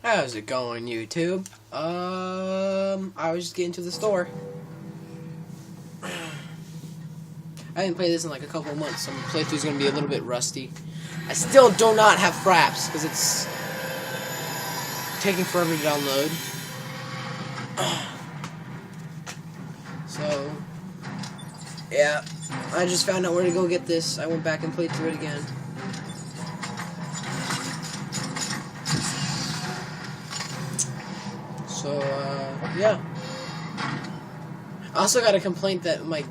How's it going, YouTube? I was just getting to the store. I haven't played this in like a couple of months, so my playthrough's gonna be a little bit rusty. I still do not have Fraps, because it's taking forever to download. So, yeah, I just found out where to go get this. I went back and played through it again. So, yeah. I also got a complaint that my,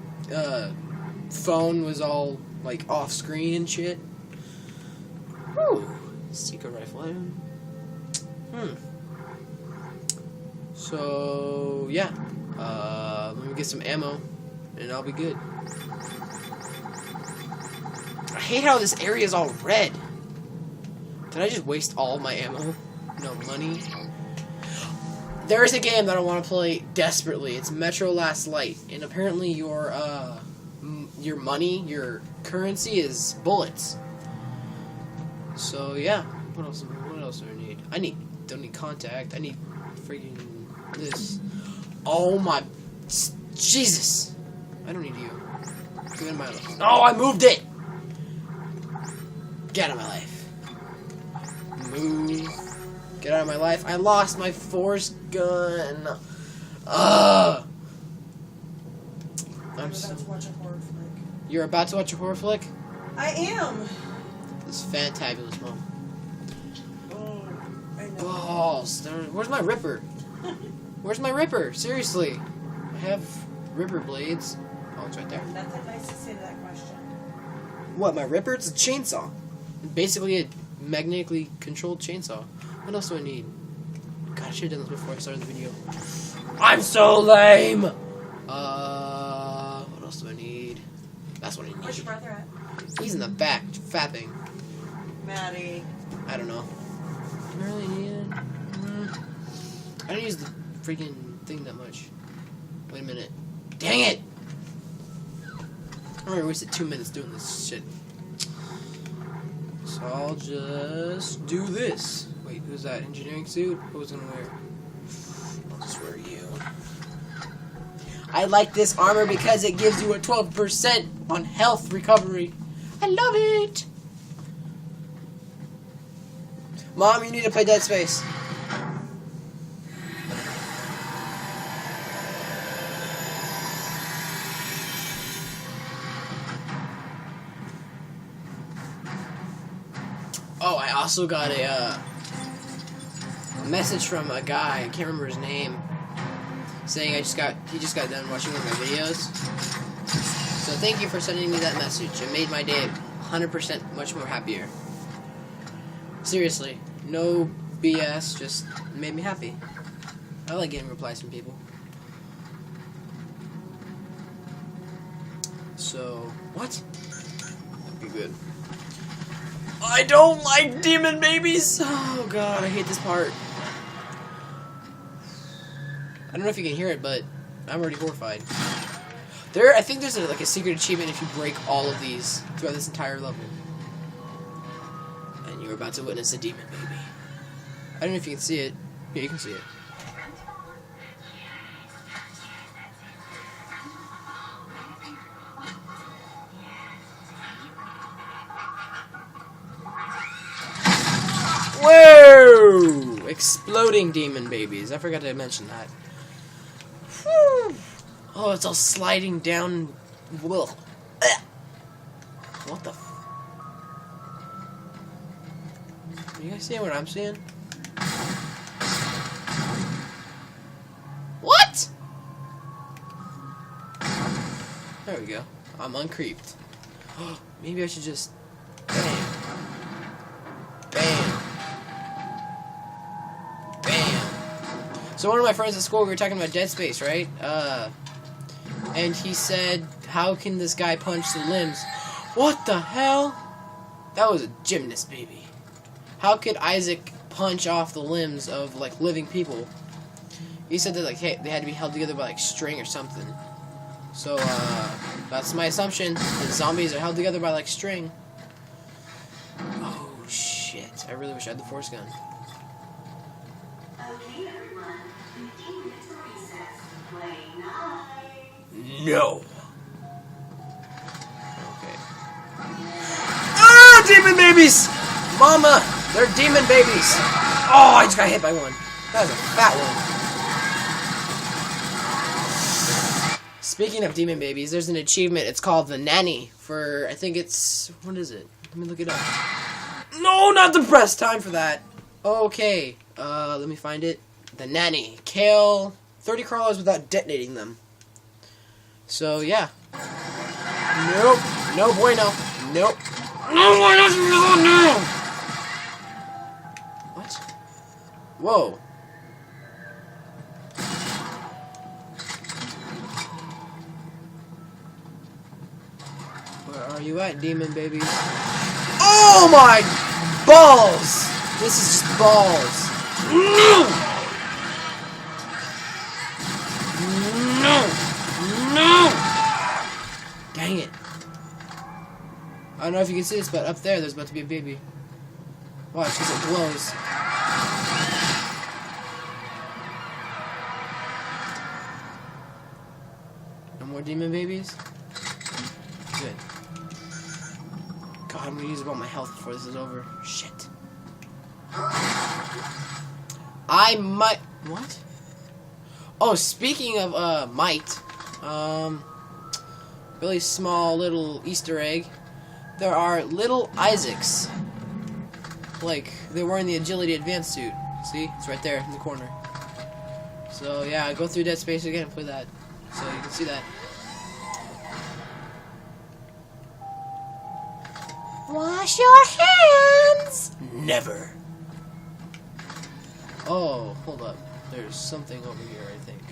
phone was all, like, off-screen and shit. Whew. Secret rifle. So, yeah. Let me get some ammo, and I'll be good. I hate how this area is all red. Did I just waste all my ammo? No money? There is a game that I want to play desperately. It's Metro Last Light, and apparently your money, your currency is bullets. So yeah, what else do I need? Don't need contact. I need freaking this. Oh my, Jesus! I don't need you. Get out of my life. Oh, I moved it. Get out of my life. Move. Get out of my life. I lost my force gun. I'm about to watch a horror flick. You're about to watch a horror flick? I am. This fantabulous moment. Oh, I know. Balls. Where's my Ripper? Where's my Ripper? Seriously. I have Ripper blades. Oh, it's right there. Nothing nice to say to that question. What, my Ripper? It's a chainsaw. Basically a magnetically controlled chainsaw. What else do I need? God, I should have done this before I started the video. I'm so lame! What else do I need? That's what I need. Where's your brother at? He's in the back, fapping. Maddie. I don't know. Do I really need it? I don't use the freaking thing that much. Wait a minute. Dang it! I already wasted 2 minutes doing this shit. So I'll just do this. Wait, who's that? Engineering suit? Who was gonna wear? I'll just wear you. I like this armor because it gives you a 12% on health recovery. I love it! Mom, you need to play Dead Space. Oh, I also got a message from a guy, I can't remember his name, saying he just got done watching one of my videos. So thank you for sending me that message. It made my day 100% much more happier. Seriously, no BS, just made me happy. I like getting replies from people. So, what? That'd be good. I don't like demon babies! Oh god, I hate this part. I don't know if you can hear it, but I'm already horrified. I think there's like a secret achievement if you break all of these throughout this entire level. And you're about to witness a demon baby. I don't know if you can see it. Yeah, you can see it. Whoa! Exploding demon babies. I forgot to mention that. Whew. Oh, it's all sliding down. Whoa. What the f... Are you guys seeing what I'm seeing? What? There we go. I'm uncreeped. Maybe I should just... Bam. Bam. So one of my friends at school, we were talking about Dead Space, right? And he said, how can this guy punch the limbs? What the hell? That was a gymnast, baby. How could Isaac punch off the limbs of, like, living people? He said that, like, hey, they had to be held together by, like, string or something. So, that's my assumption. The zombies are held together by, like, string. Oh, shit. I really wish I had the force gun. Okay, everyone. 15 minutes for recess. Play nice. No. Okay. Ah, demon babies! Mama, they're demon babies. Oh, I just got hit by one. That was a fat one. Speaking of demon babies, there's an achievement. It's called the Nanny for, I think it's, what is it? Let me look it up. No, not the press. Time for that. Okay. Let me find it. The Nanny. Kill 30 crawlers without detonating them. So, yeah. Nope. No bueno. Nope. No bueno. No. What? Whoa. Where are you at, demon baby? Oh my balls! This is just balls. No! No! No! Dang it. I don't know if you can see this, but up there's about to be a baby. Watch, because it glows. No more demon babies? Good. God, I'm gonna use up all my health before this is over. Shit. I might... What? Oh, speaking of, might. Really small little Easter egg. There are little Isaacs. Like, they were in the Agility Advanced suit. See? It's right there in the corner. So, yeah, go through Dead Space again and play that. So you can see that. Wash your hands! Never. Oh, hold up. There's something over here, I think.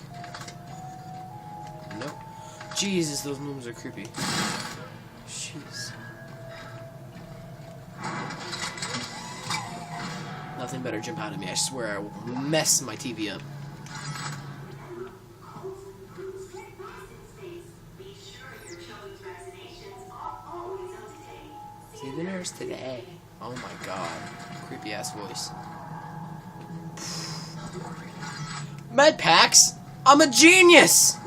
Nope. Jesus, those moves are creepy. Jeez. Nothing better jump out at me. I swear I will mess my TV up. See the nurse today. Oh my god. Creepy ass voice. Med packs? I'm a genius!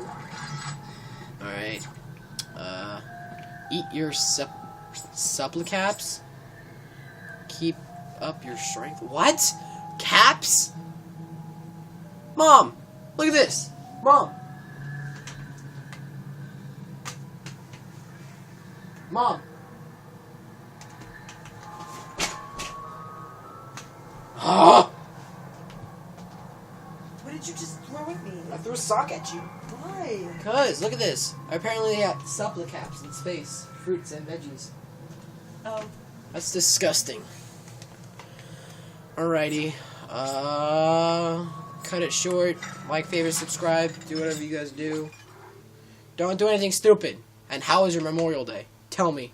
Alright. Eat your supplicaps? Keep up your strength. What? Caps? Mom! Look at this! Mom! Mom! Ah! What did you just throw at me? I threw a sock at you. Why? Because, look at this. I apparently got supplicaps in space. Fruits and veggies. Oh. That's disgusting. Alrighty. Cut it short. Like, favorite, subscribe. Do whatever you guys do. Don't do anything stupid. And how was your Memorial Day? Tell me.